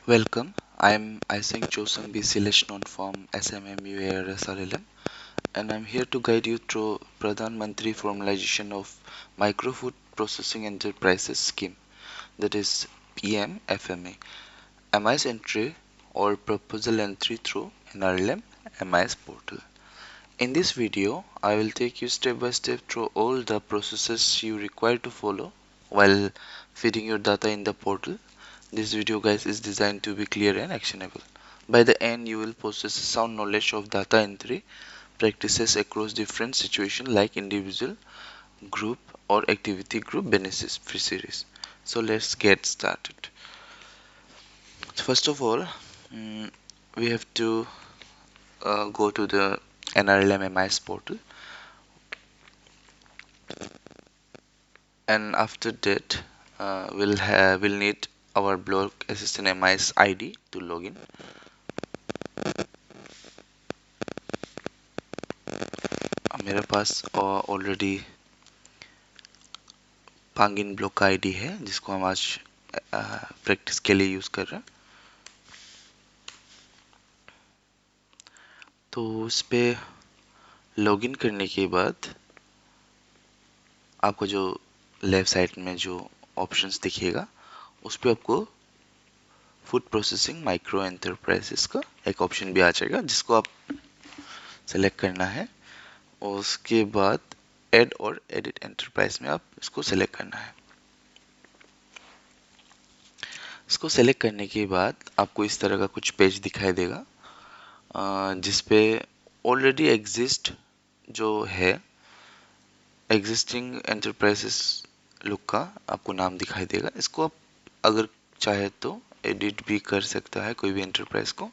Welcome. I'm Isaac Josang B. Sileshnon from SMMUARSRLM, and I'm here to guide you through Pradhan Mantri Formalization of Micro Food Processing Enterprises Scheme, that is PMFME, MIS entry or proposal entry through NRLM MIS portal. In this video, I will take you step by step through all the processes you require to follow while feeding your data in the portal. This video, guys, is designed to be clear and actionable. By the end, you will possess a sound knowledge of data entry practices across different situations like individual, group, or activity group beneficiaries. So let's get started. First of all, we have to go to the NRLM MIS portal, and after that, we'll need our Block Assistant MIS ID to log in. मेरे पास already Pangin block का ID है जिसको हम आज practice के लिए use कर रहे हैं। तो उस पे लॉगिन करने के बाद आपको जो लेफ्ट साइड में जो ऑप्शंस दिखेगा उस पे आपको फूड प्रोसेसिंग माइक्रो एंटरप्राइजेस का एक ऑप्शन भी आ जाएगा जिसको आप सेलेक्ट करना है, और उसके बाद ऐड और एडिट एंटरप्राइज में आप इसको सेलेक्ट करना है। इसको सेलेक्ट करने के बाद आपको इस तरह का कुछ पेज दिखाई देगा जिस पे ऑलरेडी एग्जिस्ट जो है एग्जिस्टिंग एंटरप्राइजेस लुक का आपको नाम दिखाई देगा। इसको आप अगर चाहे तो एडिट भी कर सकता है कोई भी एंटरप्राइज को,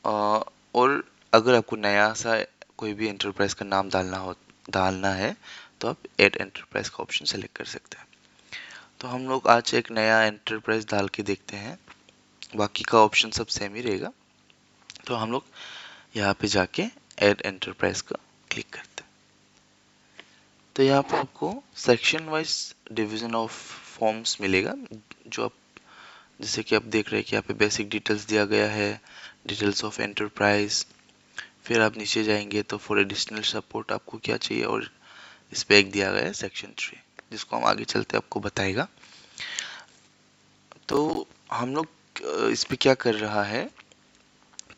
और अगर आपको नया सा कोई भी एंटरप्राइज का नाम डालना है तो आप ऐड एंटरप्राइज का ऑप्शन सेलेक्ट कर सकते हैं। तो हम लोग आज एक नया एंटरप्राइज डाल के देखते हैं, बाकी का ऑप्शन सब सेम ही रहेगा। तो हम लोग यहाँ पे जाके ऐड एंटरप्राइज का क्लिक करते हैं। तो यहाँ पे आपको section wise division of forms मिलेगा, जो आप जैसे कि आप देख रहे हैं कि यहाँ पे बेसिक डिटेल्स दिया गया है, डिटेल्स ऑफ एंटरप्राइज। फिर आप नीचे जाएंगे तो फॉर एडिशनल सपोर्ट आपको क्या चाहिए, और इस पे एक दिया गया है सेक्शन 3 जिसको हम आगे चलते आपको बताएगा। तो हम लोग इस पे क्या कर रहा है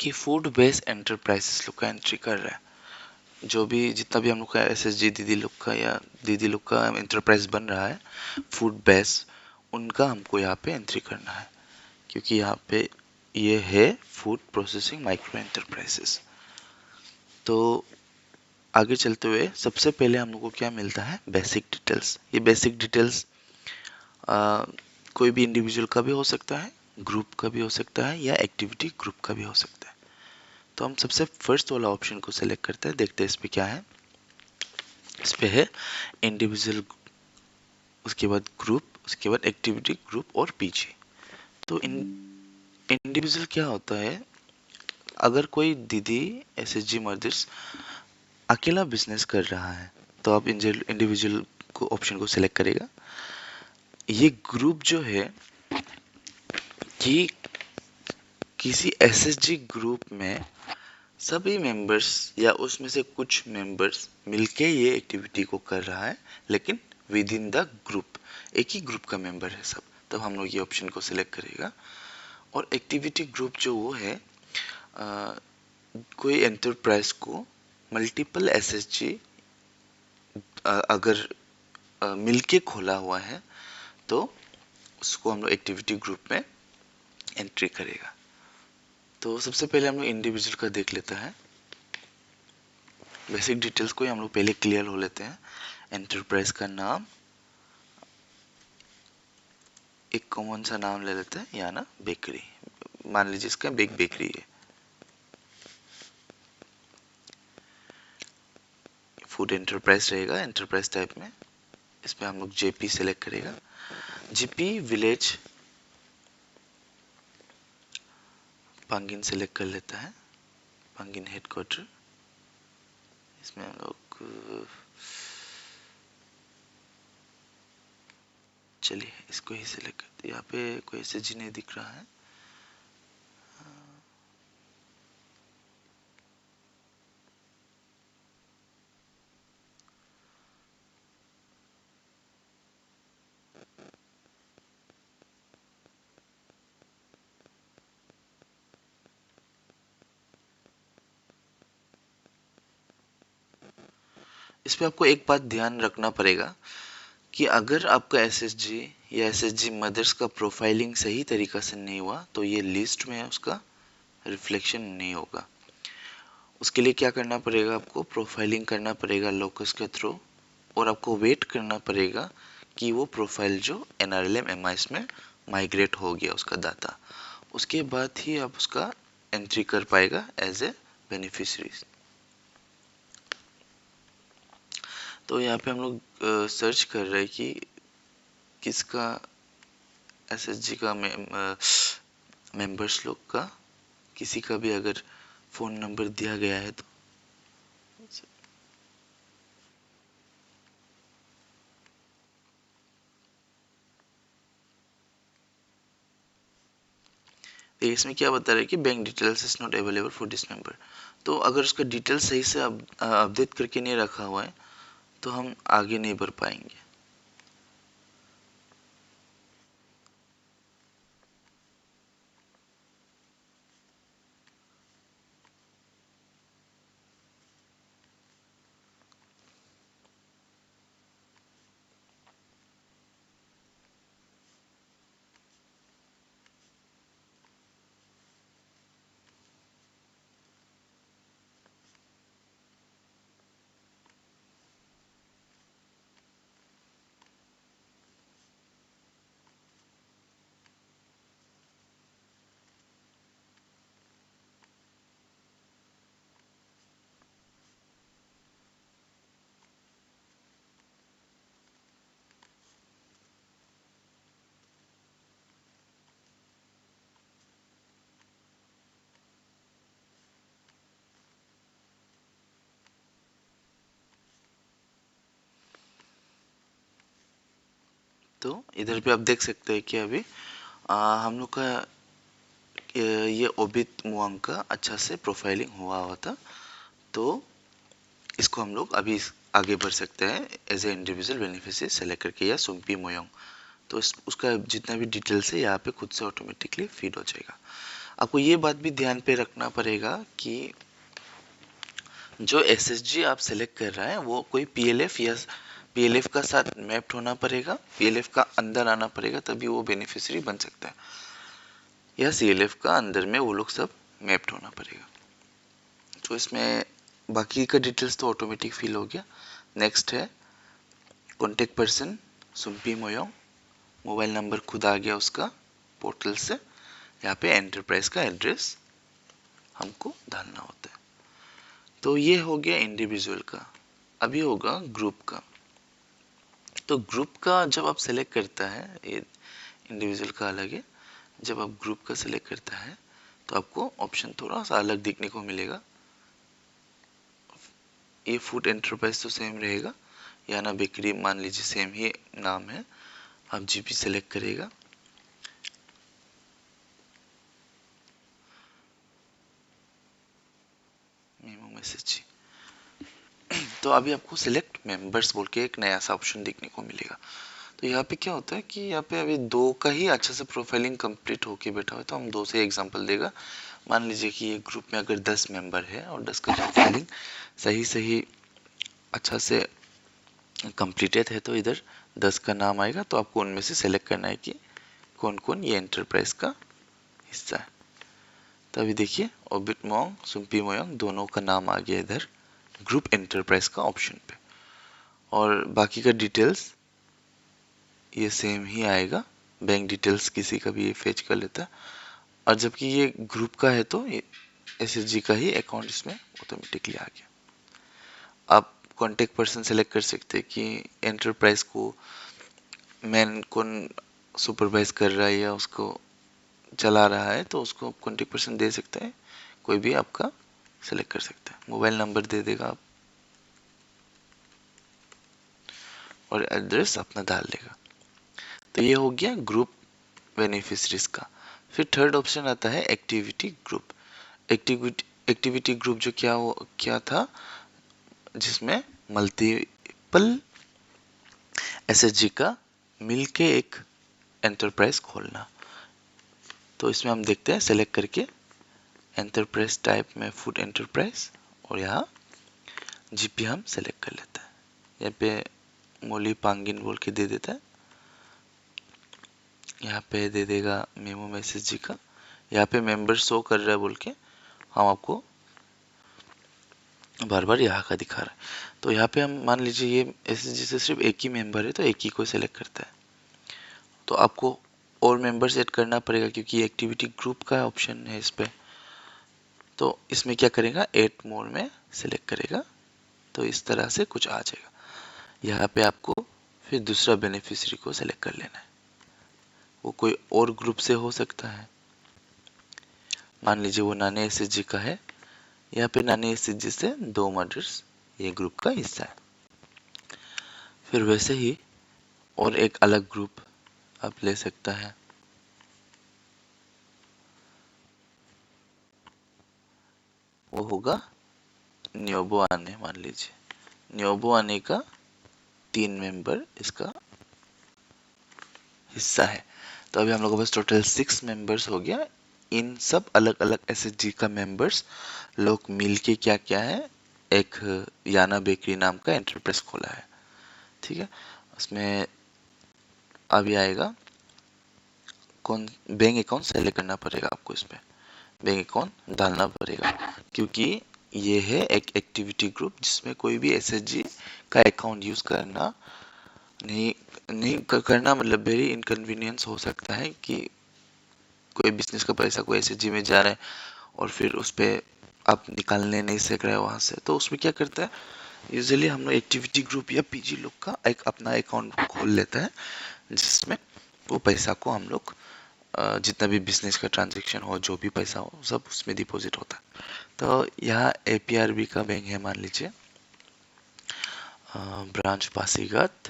कि फूड बेस्ड एंटरप्राइजेस लोग का एंट्री कर रहा है। जो भी जितना भी हम लोग का एसएसजी दीदी लोग का या दीदी लोग का एंटरप्राइज बन रहा है फूड बेस्ड, उनका हमको यहाँ पे एंट्री करना है, क्योंकि यहाँ पे ये है फूड प्रोसेसिंग माइक्रो एंटरप्राइजेस। तो आगे चलते हुए सबसे पहले हम लोग को क्या मिलता है, बेसिक डिटेल्स। ये बेसिक डिटेल्स कोई भी इंडिविजुअल का भी हो सकता है, ग्रुप का भी हो सकता है, या एक्टिविटी ग्रुप का भी हो सकता है। तो हम सबसे फर्स्ट वाला ऑप्शन को सिलेक्ट करते हैं, देखते हैं इस पे क्या है। इस पे है इंडिविजुअल, उसके बाद ग्रुप, उसके बाद एक्टिविटी ग्रुप और पीछे। तो इंडिविजुअल क्या होता है, अगर कोई दीदी एसएचजी मदर्स अकेला बिजनेस कर रहा है तो आप इंडिविजुअल को ऑप्शन को सिलेक्ट करेगा। ये ग्रुप जो है कि किसी एसएचजी ग्रुप में सभी मेंबर्स या उसमें से कुछ मेंबर्स मिलके ये एक्टिविटी को कर रहा है, लेकिन विद इन द ग्रुप, एक ही ग्रुप का मेंबर है सब, तब हम लोग ये ऑप्शन को सिलेक्ट करेगा। और एक्टिविटी ग्रुप जो वो है कोई एंटरप्राइज को मल्टीपल एसएचजी अगर मिलके खोला हुआ है तो उसको हम लोग एक्टिविटी ग्रुप में एंट्री करेगा। तो सबसे पहले हम लोग इंडिविजुअल का देख लेते हैं। बेसिक डिटेल्स को हम लोग पहले क्लियर हो लेते हैं। एंटरप्राइज का नाम, एक कॉमन सा नाम ले लेते हैं, या ना बेकरी, मान लीजिए इसका बिग बेकरी है। फूड एंटरप्राइज रहेगा एंटरप्राइज टाइप में। इसमें हम लोग जेपी सेलेक्ट करेगा। जीपी विलेज पांगिन सेलेक्ट कर लेता है, पांगिन हेडक्वार्टर। इसमें हम लोग चलिए इसको ही सिलेक्ट करते हैं। यहाँ पे कोई एसएचजी नहीं दिख रहा है, इसमें आपको एक बात ध्यान रखना पड़ेगा कि अगर आपका एसएसजी या एसएसजी मदर्स का प्रोफाइलिंग सही तरीका से नहीं हुआ तो ये लिस्ट में उसका रिफ्लेक्शन नहीं होगा। उसके लिए क्या करना पड़ेगा, आपको प्रोफाइलिंग करना पड़ेगा लोकस के थ्रू, और आपको वेट करना पड़ेगा कि वो प्रोफाइल जो NRLM MIS में माइग्रेट हो गया उसका डाटा, उसके बाद ही आप उसका एंट्री कर पाएगा एज ए बेनिफिशरीज। तो यहाँ पे हम लोग सर्च कर रहे हैं कि किसका एसएसजी का मेंबर्स लोग का किसी का भी अगर फ़ोन नंबर दिया गया है तो इसमें क्या बता रहा है कि bank details is not available for this member. तो अगर उसका डिटेल सही से अपडेट करके नहीं रखा हुआ है तो हम आगे नहीं बढ़ पाएंगे। तो इधर पे आप देख सकते हैं कि अभी हम लोग का ये ओबित मुआंग का अच्छा से प्रोफाइलिंग हुआ था। तो इसको हम लोग अभी आगे बढ़ सकते हैं as a individual beneficiary select करके, या सुम्पी मोयोंग। तो उसका जितना भी डिटेल्स है यहाँ पे खुद से ऑटोमेटिकली फीड हो जाएगा। आपको ये बात भी ध्यान पे रखना पड़ेगा कि जो एसएसजी आप सेलेक्ट कर रहा है वो कोई पीएलएफ या पीएलएफ का साथ मैप्ड होना पड़ेगा, पीएलएफ का अंदर आना पड़ेगा, तभी वो बेनिफिशियरी बन सकता है, या सीएलएफ का अंदर में वो लोग सब मैप्ड होना पड़ेगा। तो इसमें बाकी का डिटेल्स तो ऑटोमेटिक फिल हो गया। नेक्स्ट है contact person Sumpi Moyong, mobile number खुद आ गया उसका पोर्टल से। यहाँ पे एंटरप्राइज का एड्रेस हमको डालना होता है। तो ये हो गया इंडिविजुअल का। अभी होगा ग्रुप का। तो ग्रुप का जब आप सेलेक्ट करता है, ये इंडिविजुअल का अलग है, जब आप ग्रुप का सेलेक्ट करता है तो आपको ऑप्शन थोड़ा सा अलग दिखने को मिलेगा। ये फूड एंटरप्राइज तो सेम रहेगा, याना बेकरी मान लीजिए सेम ही नाम है, आप जीपी सेलेक्ट करेगा। Memo message. तो अभी आपको सिलेक्ट मेंबर्स बोल के एक नया सा ऑप्शन देखने को मिलेगा। तो यहाँ पे क्या होता है कि यहाँ पे अभी दो का ही अच्छा से प्रोफाइलिंग कंप्लीट होके बैठा हुआ है, तो हम दो से एग्जांपल देगा। मान लीजिए कि ये ग्रुप में अगर 10 मेंबर है और 10 का प्रोफाइलिंग सही सही अच्छा से कंप्लीटेड है, तो इधर 10 का नाम आएगा। तो आपको उनमें से सेलेक्ट करना है कि कौन कौन ये एंटरप्राइज का हिस्सा है। तो अभी देखिए ओबिट मोंग सुम्पी मोयोंग दोनों का नाम आ गया इधर ग्रुप एंटरप्राइज का ऑप्शन पे, और बाकी का डिटेल्स ये सेम ही आएगा। बैंक डिटेल्स किसी का भी ये फेच कर लेता है, और जबकि ये ग्रुप का है तो ये एसएसजी का ही अकाउंट इसमें ऑटोमेटिकली आ गया। आप कॉन्टेक्ट पर्सन सेलेक्ट कर सकते हैं कि एंटरप्राइज को मैन कौन सुपरवाइज कर रहा है या उसको चला रहा है, तो उसको कॉन्टेक्ट पर्सन दे सकते हैं, कोई भी आपका सेलेक्ट कर सकता है। मोबाइल नंबर दे देगा आप और एड्रेस अपना डाल देगा। तो ये हो गया ग्रुप बेनिफिशरीज का। फिर थर्ड ऑप्शन आता है एक्टिविटी ग्रुप। एक्टिविटी ग्रुप जो क्या था, जिसमें मल्टीपल एसएचजी का मिलके एक एंटरप्राइज खोलना। तो इसमें हम देखते हैं सेलेक्ट करके एंटरप्राइज टाइप में फूड एंटरप्राइज, और यहाँ जीपी हम सेलेक्ट कर लेते हैं। यहाँ पे मोली पांगिन बोल के दे देता है, यहाँ पे दे देगा मेमो मैसेज जी का, यहाँ पे मेंबर शो कर रहा है बोल के हम आपको बार बार यहाँ का दिखा रहा है। तो यहाँ पे हम मान लीजिए ये एसएसजी से सिर्फ एक ही मेंबर है तो एक ही को सिलेक्ट करता है, तो आपको और मेंबर्स ऐड करना पड़ेगा क्योंकि एक्टिविटी ग्रुप का ऑप्शन है इस पे। तो इसमें क्या करेगा, ऐड मोर में सिलेक्ट करेगा तो इस तरह से कुछ आ जाएगा। यहाँ पे आपको फिर दूसरा बेनिफिशियरी को सिलेक्ट कर लेना है, वो कोई और ग्रुप से हो सकता है, मान लीजिए वो नाने एसएसजी का है, यहाँ पे नाने एसएसजी से 2 मर्डर्स ये ग्रुप का हिस्सा है। फिर वैसे ही और एक अलग ग्रुप आप ले सकता है, वो होगा न्योबो आने, मान लीजिए न्योबो आने का 3 मेंबर इसका हिस्सा है। तो अभी हम लोगों के पास टोटल 6 मेंबर्स हो गया। इन सब अलग अलग एसएचजी का मेंबर्स लोग मिलके क्या क्या है, एक याना बेकरी नाम का एंटरप्राइज खोला है, ठीक है। उसमें अभी आएगा कौन, बैंक अकाउंट सेलेक्ट करना पड़ेगा आपको, इस पे बैंक अकाउंट डालना पड़ेगा क्योंकि ये है एक एक्टिविटी ग्रुप जिसमें कोई भी एसएचजी का अकाउंट यूज करना नहीं करना मतलब वेरी इनकन्वीनियंस हो सकता है कि कोई बिजनेस का पैसा कोई एसएचजी में जा रहा है और फिर उस पर आप निकालने नहीं सक रहे वहां से। तो उसमें क्या करता है, यूजुअली हम लोग एक्टिविटी ग्रुप या पीजी लोग का एक अपना अकाउंट खोल लेता है जिसमें वो पैसा को हम लोग जितना भी बिजनेस का ट्रांजेक्शन हो, जो भी पैसा हो, सब उसमें डिपॉजिट होता है। तो यहाँ एपीआरबी का बैंक है मान लीजिए, ब्रांच पासीघाट,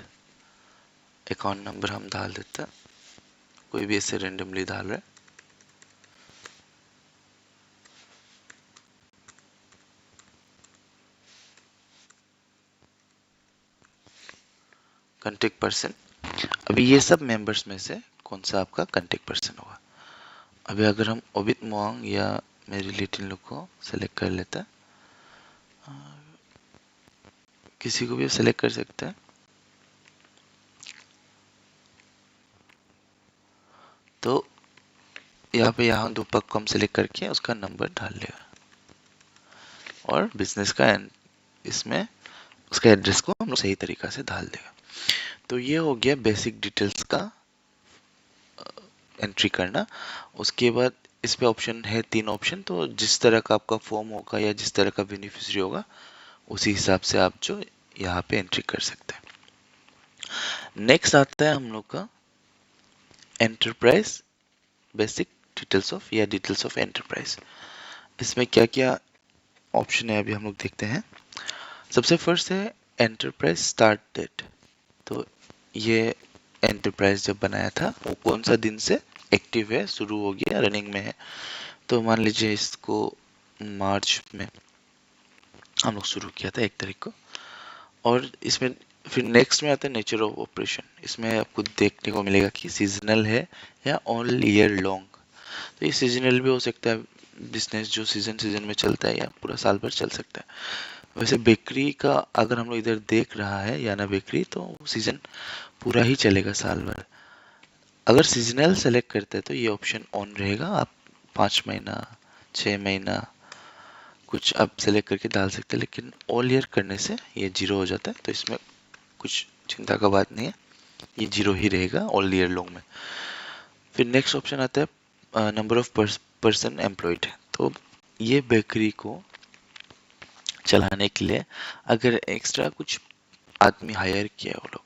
अकाउंट नंबर हम डाल देते हैं, कोई भी ऐसे रेंडमली डाल रहे, कांटेक्ट पर्सन। अभी ये सब मेंबर्स में से कौन सा आपका कांटेक्ट पर्सन होगा। अभी अगर हम ओबित मोंग या मेरी लिटिन लोग को सेलेक्ट कर लेते हैं, किसी को भी सेलेक्ट कर सकते हैं, तो यहाँ दो पग को हम सेलेक्ट करके उसका नंबर डाल लेगा और बिजनेस का इसमें उसका एड्रेस को हम लोग सही तरीका से डाल देगा। तो ये हो गया बेसिक डिटेल्स का एंट्री करना। उसके बाद इस पे ऑप्शन है 3 ऑप्शन, तो जिस तरह का आपका फॉर्म होगा या जिस तरह का बेनिफिशियरी होगा उसी हिसाब से आप जो यहाँ पे एंट्री कर सकते हैं। नेक्स्ट आता है हम लोग का एंटरप्राइज बेसिक डिटेल्स ऑफ या डिटेल्स ऑफ एंटरप्राइज। इसमें क्या क्या ऑप्शन है अभी हम लोग देखते हैं। सबसे फर्स्ट है एंटरप्राइज स्टार्ट डेट। तो ये एंटरप्राइज जब बनाया था वो कौन सा दिन से एक्टिव है, शुरू हो गया, रनिंग में है। तो मान लीजिए इसको मार्च में हम लोग शुरू किया था 1 तारीख को। और इसमें फिर नेक्स्ट में आता है नेचर ऑफ ऑपरेशन। इसमें आपको देखने को मिलेगा कि सीजनल है या ऑल ईयर लॉन्ग। तो ये सीजनल भी हो सकता है, बिजनेस जो सीजन में चलता है या पूरा साल भर चल सकता है। वैसे बेकरी का अगर हम लोग इधर देख रहा है याना बेकरी, तो सीजन पूरा ही चलेगा साल भर। अगर सीजनल सेलेक्ट करते हैं तो ये ऑप्शन ऑन रहेगा, आप 5 महीना 6 महीना कुछ आप सेलेक्ट करके डाल सकते हैं, लेकिन ऑल ईयर करने से ये 0 हो जाता है। तो इसमें कुछ चिंता का बात नहीं है, ये 0 ही रहेगा ऑल ईयर लॉन्ग में। फिर नेक्स्ट ऑप्शन आता है नंबर ऑफ पर्सन एम्प्लॉयड। तो ये बेकरी को चलाने के लिए अगर एक्स्ट्रा कुछ आदमी हायर किया है, वो लोग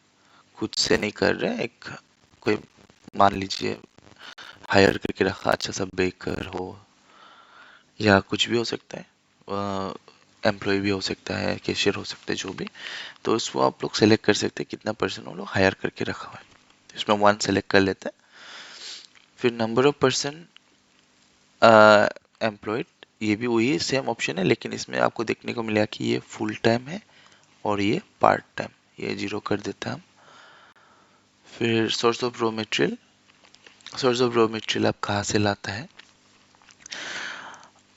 खुद से नहीं कर रहे, एक कोई मान लीजिए हायर करके रखा अच्छा सा बेकर हो या कुछ भी हो सकता है, एम्प्लॉय भी हो सकता है, कैशियर हो सकता है, जो भी। तो उसको आप लोग सेलेक्ट कर सकते हैं कितना पर्सन वो लोग हायर करके रखा हुआ है। तो इसमें 1 सेलेक्ट कर लेते हैं। फिर नंबर ऑफ पर्सन एम्प्लॉयड, ये भी वही सेम ऑप्शन है, लेकिन इसमें आपको देखने को मिलेगा कि ये फुल टाइम है और ये पार्ट टाइम, ये 0 कर देते हैं हम। फिर source of raw material, source of raw material आप कहाँ से लाता है।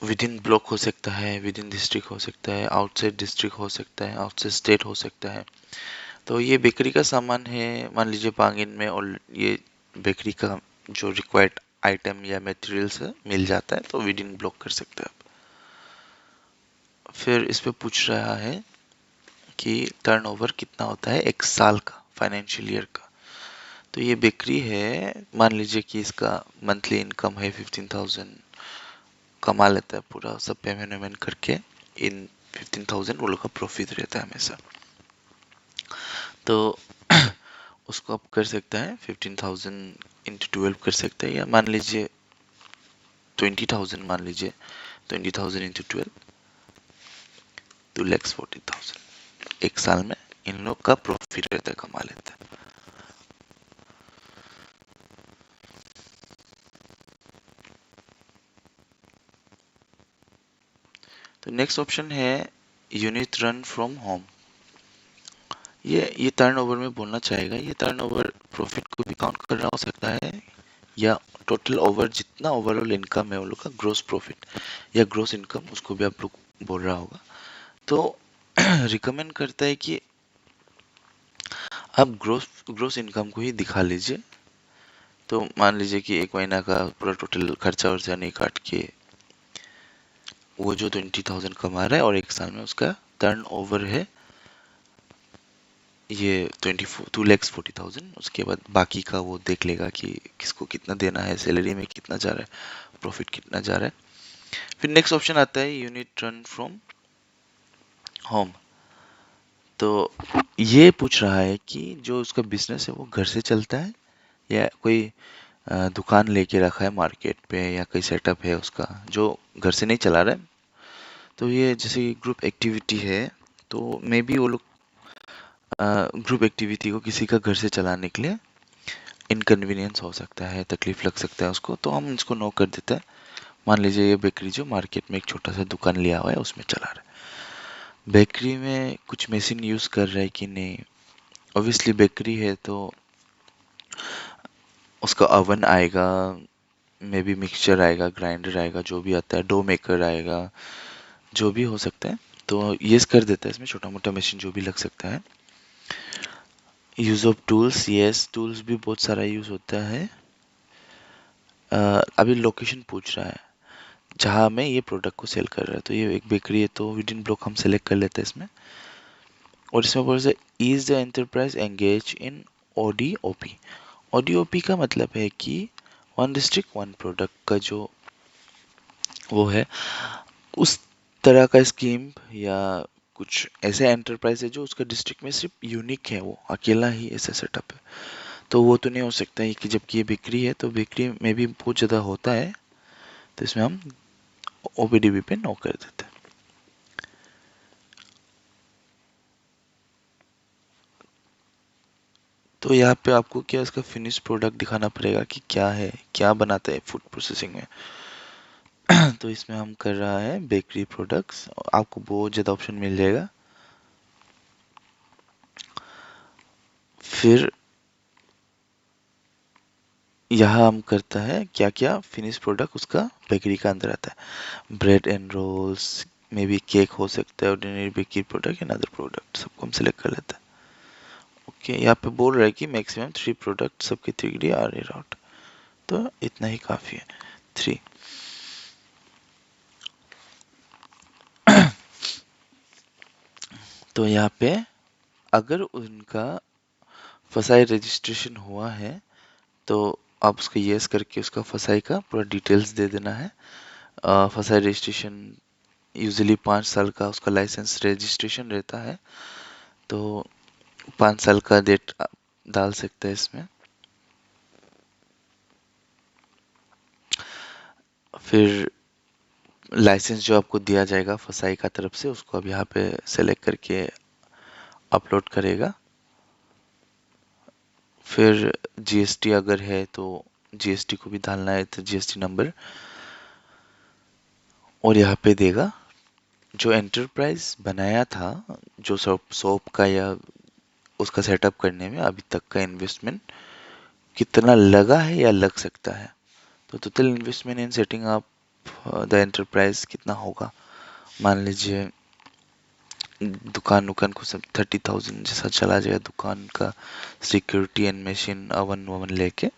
विद इन ब्लॉक हो सकता है, विद इन डिस्ट्रिक्ट हो सकता है, आउटसाइड डिस्ट्रिक्ट हो सकता है, आउटसाइड स्टेट हो सकता है। तो ये बेकरी का सामान है, मान लीजिए पांगिन में, और ये बेकरी का जो रिक्वायर्ड आइटम या मटेरियल्स है मिल जाता है, तो विद इन ब्लॉक कर सकते हैं आप। फिर इस पे पूछ रहा है कि टर्नओवर कितना होता है एक साल का, फाइनेंशियल ईयर का। तो ये बेकरी है, मान लीजिए कि इसका मंथली इनकम है 15,000, कमा लेता है पूरा सब पेमेंट वेमेंट करके, इन 15,000 वो लोग का प्रॉफिट रहता है हमेशा। तो उसको आप कर सकते हैं 15,000 इंटू 12 कर सकते हैं, या मान लीजिए 20,000, मान लीजिए 20,000 इंटू 12, 2,40,000 एक साल में इन लोग का प्रॉफिट रहता है, कमा लेते हैं। तो नेक्स्ट ऑप्शन है यूनिट रन फ्रॉम होम। ये टर्नओवर में बोलना चाहेगा, ये टर्नओवर प्रॉफिट को भी काउंट कर रहा हो सकता है, या टोटल ओवर जितना ओवरऑल इनकम है वो लोग का ग्रोस प्रॉफिट या ग्रोस इनकम, उसको भी आप लोग बोल रहा होगा। तो रिकमेंड करता है कि आप ग्रोस ग्रोस इनकम को ही दिखा लीजिए। तो मान लीजिए कि एक महीना का पूरा टोटल खर्चा वर्चा नहीं काट के वो जो 20,000 कमा रहा है, और एक साल में उसका टर्न ओवर है ये 2,40,000, उसके बाद बाकी का वो देख लेगा कि किसको कितना देना है, सैलरी में कितना जा रहा है, प्रॉफिट कितना जा रहा है। फिर नेक्स्ट ऑप्शन आता है यूनिट रन फ्रॉम होम। तो ये पूछ रहा है कि जो उसका बिजनेस है वो घर से चलता है, या कोई दुकान लेके रखा है मार्केट पे, या कोई सेटअप है उसका जो घर से नहीं चला रहा है। तो ये जैसे ग्रुप एक्टिविटी है, तो मे बी वो लोग ग्रुप एक्टिविटी को किसी का घर से चलाने के लिए इनकन्वीनियंस हो सकता है, तकलीफ लग सकता है उसको, तो हम इसको नो कर देते हैं। मान लीजिए ये बेकरी जो मार्केट में एक छोटा सा दुकान लिया हुआ है उसमें चला रहा है। बेकरी में कुछ मशीन यूज कर रहा है कि नहीं, ऑब्वियसली बेकरी है तो उसका ओवन आएगा, मे बी मिक्सचर आएगा, ग्राइंडर आएगा, जो भी आता है, डो मेकर आएगा, जो भी हो सकता है। तो ये कर देता है, इसमें छोटा मोटा मशीन जो भी लग सकता है। Use of tools, yes tools भी बहुत सारा यूज होता है। अभी लोकेशन पूछ रहा है जहाँ मैं ये प्रोडक्ट को सेल कर रहा है, तो ये एक बेकरी है, तो विद इन ब्लॉक हम सेलेक्ट कर लेते हैं इसमें। और इसमें बोल से is the enterprise engage in ODOP. ODOP का मतलब है कि वन डिस्ट्रिक्ट वन प्रोडक्ट का जो वो है, उस तरह का स्कीम, या कुछ ऐसे एंटरप्राइज है जो उसका डिस्ट्रिक्ट में सिर्फ यूनिक है, वो अकेला ही ऐसा सेटअप है। तो वो तो नहीं हो सकता है कि जबकि ये बिक्री है, तो बिक्री में भी बहुत ज़्यादा होता है, तो इसमें हम ओपीडीबी पे नो कर देते हैं। तो यहाँ पे आपको क्या इसका फिनिश प्रोडक्ट दिखाना पड़ेगा कि क्या है, क्या बनाता है फूड प्रोसेसिंग में। तो इसमें हम कर रहा है बेकरी प्रोडक्ट्स, आपको बहुत ज़्यादा ऑप्शन मिल जाएगा। फिर यहाँ हम करता है क्या क्या फिनिश प्रोडक्ट उसका बेकरी का अंदर आता है, bread and rolls, maybe cake हो सकता है, ordinary bakery product and other product, सबको हम सेलेक्ट कर लेते हैं। ओके, यहाँ पे बोल रहा है कि मैक्सिमम 3 प्रोडक्ट सब कैटेगरी आर रेड आउट, तो इतना ही काफ़ी है, 3। तो यहाँ पे अगर उनका फसाई रजिस्ट्रेशन हुआ है, तो आप उसका यस करके उसका फसाई का पूरा डिटेल्स दे देना है। फसाई रजिस्ट्रेशन यूजुअली 5 साल का उसका लाइसेंस रजिस्ट्रेशन रहता है, तो 5 साल का डेट डाल सकते हैं इसमें। फिर लाइसेंस जो आपको दिया जाएगा फसाई का तरफ से, उसको अब यहाँ पे सेलेक्ट करके अपलोड करेगा। फिर जीएसटी अगर है तो जीएसटी को भी डालना है, तो जीएसटी नंबर, और यहाँ पे देगा जो एंटरप्राइज बनाया था, जो शॉप का या उसका सेटअप करने में अभी तक का इन्वेस्टमेंट कितना लगा है या लग सकता है। तो total investment in setting up the enterprise कितना होगा। मान लीजिए दुकान को सब 30,000 जैसा चला जाएगा दुकान का, सिक्योरिटी एंड मशीन ओवन ववन लेके।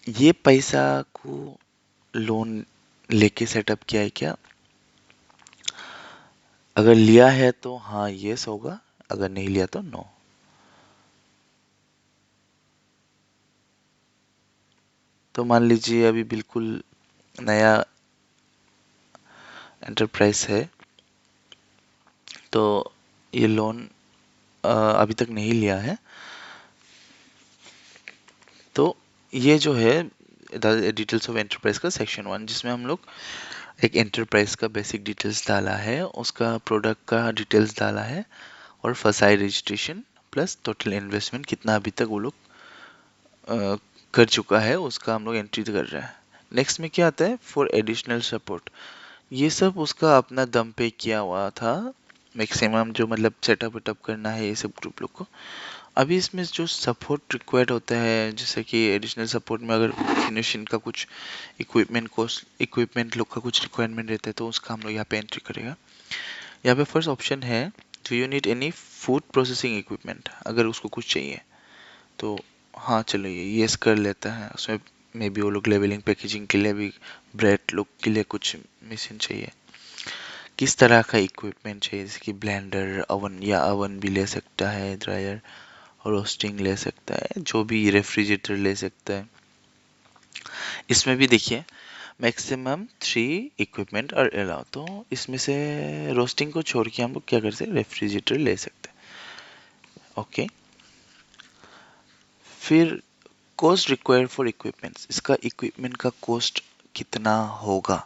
ये पैसा को लोन लेके सेटअप किया है क्या? अगर लिया है तो हाँ यस होगा, अगर नहीं लिया तो नो। तो मान लीजिए अभी बिल्कुल नया एंटरप्राइज है, तो ये लोन अभी तक नहीं लिया है। तो ये जो है डिटेल्स ऑफ एंटरप्राइज का सेक्शन 1, जिसमें हम लोग एक एंटरप्राइज का बेसिक डिटेल्स डाला है, उसका प्रोडक्ट का डिटेल्स डाला है, और फसाई रजिस्ट्रेशन प्लस टोटल इन्वेस्टमेंट कितना अभी तक वो लोग कर चुका है उसका हम लोग एंट्री कर रहे हैं। नेक्स्ट में क्या आता है? For additional support. ये सब उसका अपना दम पे किया हुआ था, मैक्सिमम जो मतलब सेटअप वेटअप करना है ये सब ग्रुप लोग को। अभी इसमें जो सपोर्ट रिक्वायर्ड होता है, जैसे कि एडिशनल सपोर्ट में अगर फिनिशिंग का कुछ इक्विपमेंट लोग का कुछ रिक्वायरमेंट रहता है, तो उसका हम लोग यहाँ पे एंट्री करेगा। यहाँ पे फर्स्ट ऑप्शन है, do you need any food processing equipment, अगर उसको कुछ चाहिए तो हाँ चलो ये यस कर लेता है। उसमें मे बी वो लोग लेवलिंग पैकेजिंग के लिए भी ब्रेड लोग के लिए कुछ मशीन चाहिए। किस तरह का इक्विपमेंट चाहिए, जैसे कि ब्लेंडर, ओवन, या ओवन भी ले सकता है, ड्रायर, रोस्टिंग ले सकता है, जो भी, रेफ्रिजरेटर ले सकता है। इसमें भी देखिए मैक्सिमम 3 इक्विपमेंट और अलाउ, तो इसमें से रोस्टिंग को छोड़ के हम लोग क्या कर सकते हैं, रेफ्रिजरेटर ले सकते हैं। ओके, फिर कॉस्ट रिक्वायर्ड फॉर इक्विपमेंट्स, इसका इक्विपमेंट का कॉस्ट कितना होगा।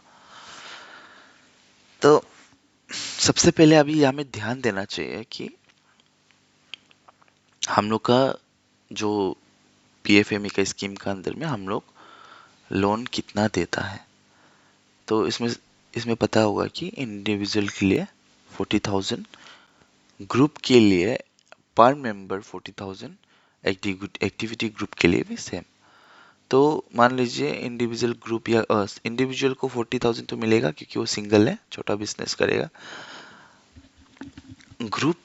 तो सबसे पहले अभी हमें ध्यान देना चाहिए कि हम लोग का जो पीएफएमई का स्कीम का अंदर में हम लोग लोन कितना देता है। तो इसमें पता होगा कि इंडिविजुअल के लिए 40,000, ग्रुप के लिए पर मेंबर 40,000, एक्टिविटी ग्रुप के लिए भी सेम। तो मान लीजिए इंडिविजुअल ग्रुप या इंडिविजुअल को 40,000 तो मिलेगा क्योंकि वो सिंगल है, छोटा बिजनेस करेगा। ग्रुप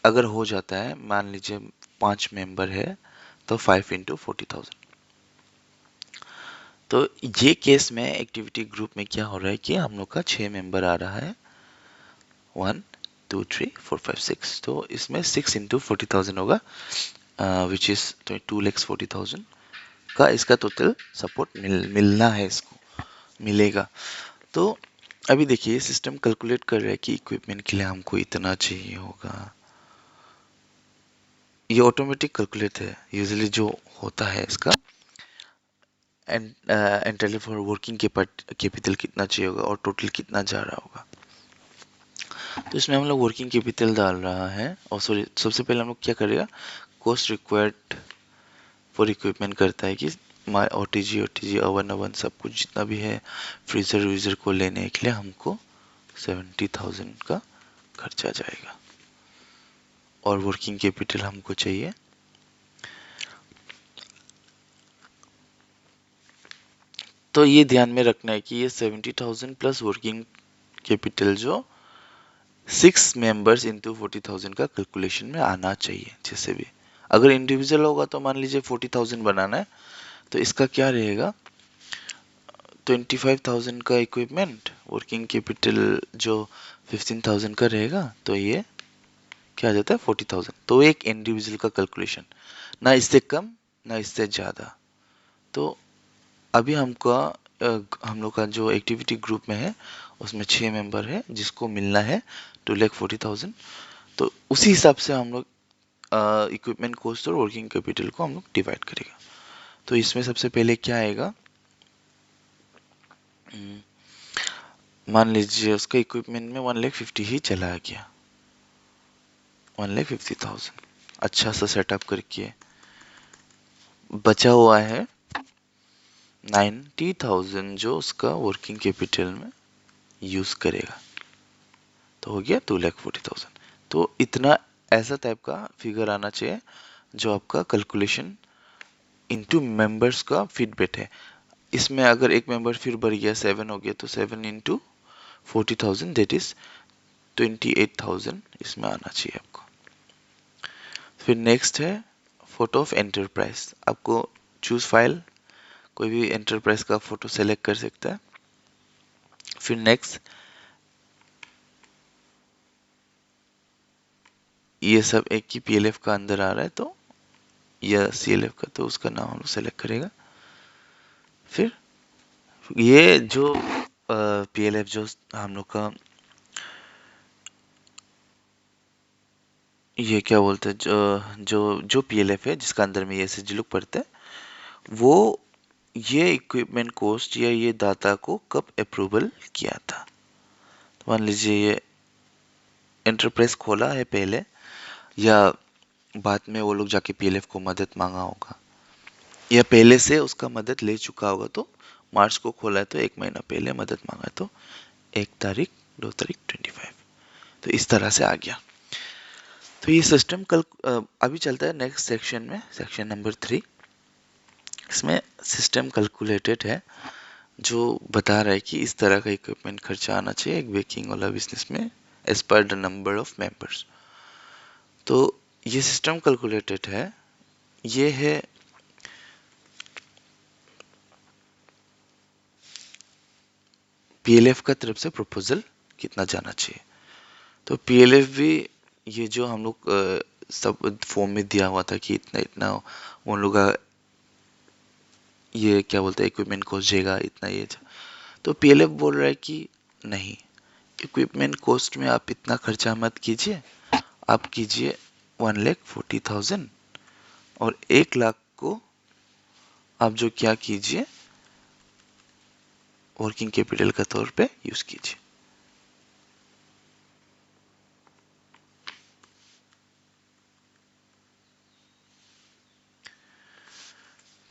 अगर हो जाता है, मान लीजिए 5 मेंबर है, तो 5 इंटू 40,000। तो ये केस में एक्टिविटी ग्रुप में क्या हो रहा है कि हम लोग का 6 मेंबर आ रहा है, 1 2 3 4 5 6। तो इसमें 6 इंटू 40,000 होगा, विच इज 2,40,000 का इसका टोटल सपोर्ट मिलना है, इसको मिलेगा। तो अभी देखिए सिस्टम कैलकुलेट कर रहा है कि इक्विपमेंट के लिए हमको इतना चाहिए होगा। ये ऑटोमेटिक कैलकुलेट है यूजुअली जो होता है इसका, एंड फॉर वर्किंग कैपिटल कितना चाहिए होगा और टोटल कितना जा रहा होगा। तो इसमें हम लोग वर्किंग कैपिटल डाल रहा है, और सॉरी सबसे पहले हम लोग क्या करेगा, कॉस्ट रिक्वायर्ड फॉर इक्विपमेंट करता है कि ओटीजी ओवन ओवन सब कुछ जितना भी है, फ्रीजर वीजर को लेने के लिए हमको 70,000 का खर्चा जाएगा, और वर्किंग कैपिटल हमको चाहिए तो ये ध्यान में रखना है कि ये 70,000 प्लस वर्किंग कैपिटल जो 6 मेंबर्स इंटू 40,000 का कैलकुलेशन में आना चाहिए। जैसे भी अगर इंडिविजुअल होगा तो मान लीजिए 40,000 बनाना है, तो इसका क्या रहेगा, 25,000 का इक्विपमेंट, वर्किंग कैपिटल जो 15,000 का रहेगा, तो ये क्या आ जाता है 40,000। तो एक इंडिविजुअल का कैलकुलेशन, ना इससे कम ना इससे ज़्यादा। तो अभी हम लोग का जो एक्टिविटी ग्रुप में है उसमें 6 मेंबर है जिसको मिलना है 2,40,000। तो उसी हिसाब से हम लोग इक्विपमेंट कॉस्ट और वर्किंग कैपिटल को हम लोग डिवाइड करेगा। तो इसमें सबसे पहले क्या आएगा, मान लीजिए उसका इक्विपमेंट में 1,50,000 ही चला गया, 1,50,000 अच्छा सा सेटअप करके बचा हुआ है 90,000 जो उसका वर्किंग कैपिटल में यूज करेगा, तो हो गया 2,40,000। तो इतना ऐसा टाइप का फिगर आना चाहिए जो आपका कैलकुलेशन इनटू मेंबर्स का फिट बैठे। इसमें अगर एक मेंबर फिर बढ़ गया 7 हो गया तो 7 इंटू 40,000 दैट इज 28,000 इसमें आना चाहिए आपको। फिर नेक्स्ट है फोटो ऑफ एंटरप्राइज। आपको चूज फाइल, कोई भी एंटरप्राइज का फोटो सेलेक्ट कर सकता है। फिर नेक्स्ट ये सब एक ही पीएलएफ का अंदर आ रहा है तो या सीएलएफ का, तो उसका नाम हम लोग सेलेक्ट करेगा। फिर ये जो पीएलएफ जो हम लोग का ये क्या बोलते हैं, जो जो जो पीएलएफ है जिसका अंदर में ये एसएचजी लोग पढ़ते हैं, वो ये इक्विपमेंट कॉस्ट या ये डाटा को कब अप्रूवल किया था। तो मान लीजिए ये एंटरप्राइज खोला है पहले, या बाद में वो लोग जाके पीएलएफ को मदद मांगा होगा, या पहले से उसका मदद ले चुका होगा। तो मार्च को खोला है तो 1 महीना पहले मदद मांगा है तो 1 तारीख 2 तारीख 25, तो इस तरह से आ गया। तो ये सिस्टम कल अभी चलता है नेक्स्ट सेक्शन में, सेक्शन नंबर 3। इसमें सिस्टम कैलकुलेटेड है जो बता रहा है कि इस तरह का इक्विपमेंट खर्चा आना चाहिए एक बेकिंग वाला बिजनेस में as per the number of members. तो ये सिस्टम कैलकुलेटेड है, ये है पीएलएफ का तरफ से प्रपोजल कितना जाना चाहिए। तो पीएलएफ भी ये जो हम लोग सब फॉर्म में दिया हुआ था कि इतना इतना उन लोग का ये क्या बोलते हैं इक्विपमेंट कॉस्ट जाएगा इतना ये। तो पीएलएफ बोल रहा है कि नहीं, इक्विपमेंट कॉस्ट में आप इतना खर्चा मत कीजिए, आप कीजिए 1,40,000 और 1 लाख को आप जो क्या कीजिए वर्किंग कैपिटल का तौर पे यूज कीजिए।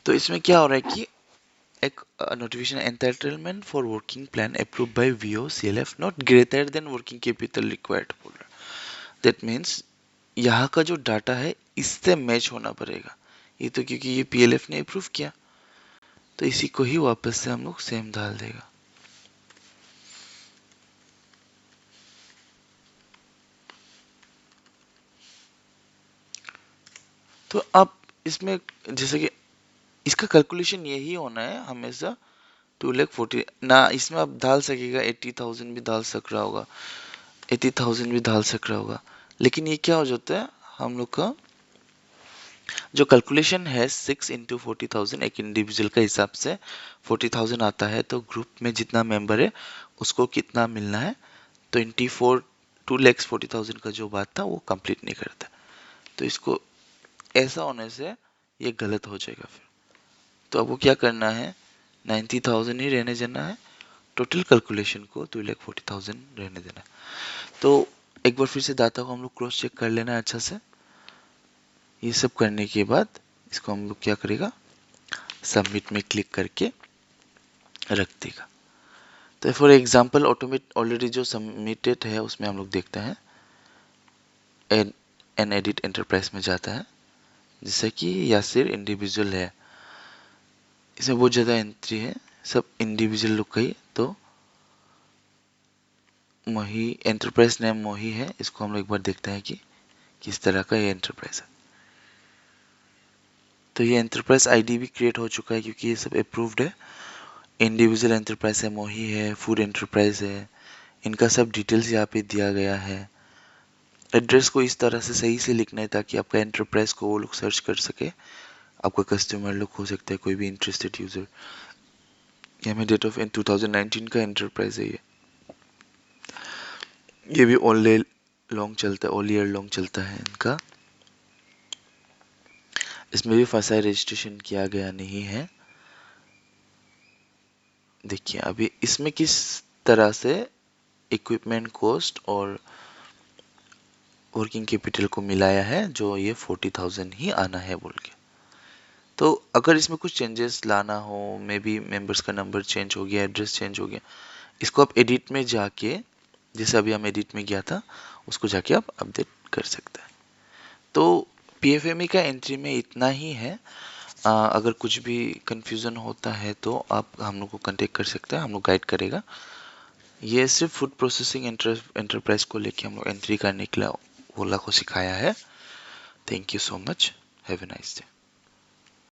तो इसमें क्या हो रहा है कि एक notification entitlement for working plan approve by VO CLF not greater than working capital required बोल रहा है। दैट मीन्स यहाँ का जो डाटा है इससे मैच होना पड़ेगा। ये तो क्योंकि ये पीएलएफ ने अप्रूव किया तो इसी को ही वापस से हम लोग सेम डाल देगा। तो अब इसमें जैसे कि इसका कैलकुलेशन यही होना है हमेशा 2,40,000 ना, इसमें आप डाल सकेगा 80,000 भी डाल सक रहा होगा, 80,000 भी डाल सक रहा होगा, लेकिन ये क्या हो जाता है हम लोग का जो कैलकुलेशन है 6 इंटू 40,000 एक इंडिविजुअल का हिसाब से 40,000 आता है, तो ग्रुप में जितना मेंबर है उसको कितना मिलना है 24 2,40,000 का जो बात था वो कंप्लीट नहीं करता। तो इसको ऐसा होने से ये गलत हो जाएगा। फिर तो आपको क्या करना है 90,000 ही रहने देना है, टोटल कैलकुलेशन को 2,40,000 रहने देना है। तो एक बार फिर से डाटा को हम लोग क्रॉस चेक कर लेना है अच्छा से। ये सब करने के बाद इसको हम लोग क्या करेगा सबमिट में क्लिक करके रख देगा। तो फॉर एग्जांपल ऑटोमेट ऑलरेडी जो सबमिटेड है उसमें हम लोग देखते हैं एन एडिट एंटरप्राइज में जाता है, जैसे कि यासिर इंडिविजुअल है, इसमें बहुत ज़्यादा एंट्री है सब इंडिविजुअल लोग का ही। तो मोही एंटरप्राइज नेम मोही है, इसको हम लोग एक बार देखते हैं कि किस तरह का ये एंटरप्राइज है। तो ये एंटरप्राइज आईडी भी क्रिएट हो चुका है क्योंकि ये सब अप्रूव्ड है। इंडिविजुअल एंटरप्राइज है, मोही है, फूड एंटरप्राइज है, इनका सब डिटेल्स यहाँ पे दिया गया है। एड्रेस को इस तरह से सही से लिखना है ताकि आपका एंटरप्राइज को वो लोग सर्च कर सके, आपका कस्टमर लोग हो सकता है कोई भी इंटरेस्टेड यूजर। ये हमें डेट ऑफ 2019 का एंटरप्राइज है ये भी ऑल लॉन्ग चलता है, ऑल ईयर लॉन्ग चलता है इनका। इसमें भी फर्स्ट रजिस्ट्रेशन किया गया नहीं है। देखिए अभी इसमें किस तरह से इक्विपमेंट कॉस्ट और वर्किंग कैपिटल को मिलाया है जो ये 40,000 ही आना है बोल के। तो अगर इसमें कुछ चेंजेस लाना हो, मे बी मेंबर्स का नंबर चेंज हो गया, एड्रेस चेंज हो गया, इसको आप एडिट में जाके जैसे अभी हम एडिट में गया था उसको जाके आप अपडेट कर सकते हैं। तो पीएफएमई का एंट्री में इतना ही है। अगर कुछ भी कंफ्यूजन होता है तो आप हम लोग को कांटेक्ट कर सकते हैं, हम लोग गाइड करेगा। ये सिर्फ फूड प्रोसेसिंग एंटरप्राइज को लेके हम लोग एंट्री करने के लिए ओला को सिखाया है। Thank you so much. Have a nice day.